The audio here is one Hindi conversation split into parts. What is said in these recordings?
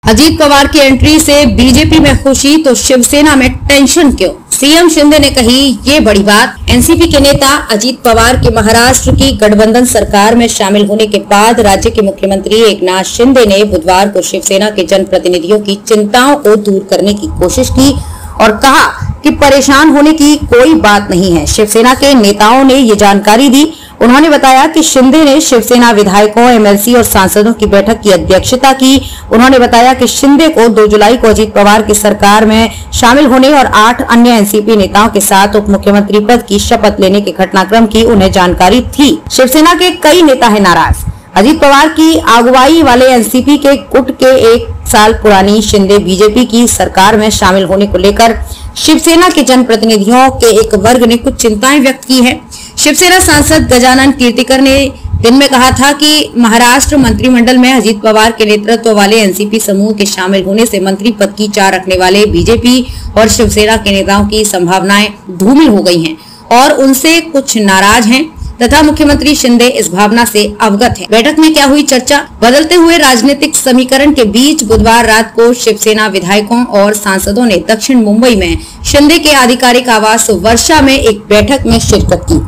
अजीत पवार की एंट्री से बीजेपी में खुशी तो शिवसेना में टेंशन क्यों? सीएम शिंदे ने कही ये बड़ी बात। एनसीपी के नेता अजीत पवार के महाराष्ट्र की गठबंधन सरकार में शामिल होने के बाद राज्य के मुख्यमंत्री एकनाथ शिंदे ने बुधवार को शिवसेना के जनप्रतिनिधियों की चिंताओं को दूर करने की कोशिश की और कहा कि परेशान होने की कोई बात नहीं है। शिवसेना के नेताओं ने ये जानकारी दी। उन्होंने बताया कि शिंदे ने शिवसेना विधायकों, एमएलसी और सांसदों की बैठक की अध्यक्षता की। उन्होंने बताया कि शिंदे को 2 जुलाई को अजीत पवार की सरकार में शामिल होने और 8 अन्य एनसीपी नेताओं के साथ उप मुख्यमंत्री पद की शपथ लेने के घटनाक्रम की उन्हें जानकारी थी। शिवसेना के कई नेता है नाराज। अजीत पवार की अगुवाई वाले एनसीपी के गुट के 1 साल पुरानी शिंदे बीजेपी की सरकार में शामिल होने को लेकर शिवसेना के जनप्रतिनिधियों के एक वर्ग ने कुछ चिंताएं व्यक्त की हैं। शिवसेना सांसद गजानन कीर्तिकर ने दिन में कहा था कि महाराष्ट्र मंत्रिमंडल में अजीत पवार के नेतृत्व वाले एनसीपी समूह के शामिल होने से मंत्री पद की चाह रखने वाले बीजेपी और शिवसेना के नेताओं की संभावनाएं धूमिल हो गई हैं और उनसे कुछ नाराज हैं तथा मुख्यमंत्री शिंदे इस भावना से अवगत है। बैठक में क्या हुई चर्चा? बदलते हुए राजनीतिक समीकरण के बीच बुधवार रात को शिवसेना विधायकों और सांसदों ने दक्षिण मुंबई में शिंदे के आधिकारिक आवास वर्षा में एक बैठक में शिरकत की।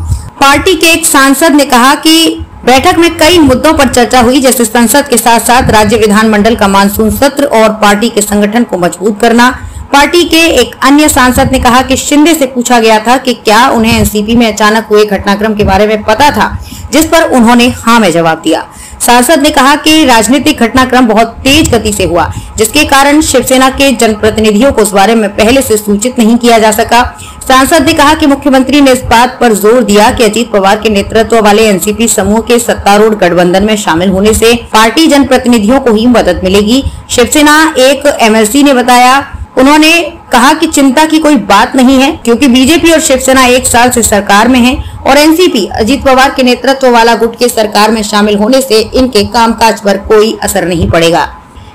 पार्टी के एक सांसद ने कहा कि बैठक में कई मुद्दों पर चर्चा हुई, जैसे संसद के साथ साथ राज्य विधानमंडल का मानसून सत्र और पार्टी के संगठन को मजबूत करना। पार्टी के एक अन्य सांसद ने कहा कि शिंदे से पूछा गया था कि क्या उन्हें एनसीपी में अचानक हुए घटनाक्रम के बारे में पता था, जिस पर उन्होंने हाँ में जवाब दिया। सांसद ने कहा कि राजनीतिक घटनाक्रम बहुत तेज गति से हुआ, जिसके कारण शिवसेना के जनप्रतिनिधियों को इस बारे में पहले से सूचित नहीं किया जा सका। सांसद ने कहा कि मुख्यमंत्री ने इस बात पर जोर दिया कि अजीत पवार के नेतृत्व वाले एनसीपी समूह के सत्तारूढ़ गठबंधन में शामिल होने से पार्टी जनप्रतिनिधियों को ही मदद मिलेगी। शिवसेना एक एमएलसी ने बताया, उन्होंने कहा कि चिंता की कोई बात नहीं है क्योंकि बीजेपी और शिवसेना 1 साल से सरकार में है और एनसीपी अजीत पवार के नेतृत्व वाला गुट के सरकार में शामिल होने से इनके कामकाज पर कोई असर नहीं पड़ेगा।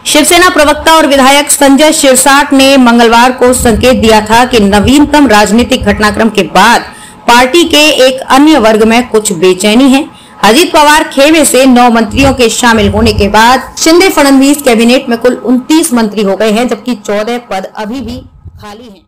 शिवसेना प्रवक्ता और विधायक संजय शिरसाट ने मंगलवार को संकेत दिया था कि नवीनतम राजनीतिक घटनाक्रम के बाद पार्टी के एक अन्य वर्ग में कुछ बेचैनी है। अजीत पवार खेमे से 9 मंत्रियों के शामिल होने के बाद शिंदे फडणवीस कैबिनेट में कुल 29 मंत्री हो गए हैं, जबकि 14 पद अभी भी खाली हैं।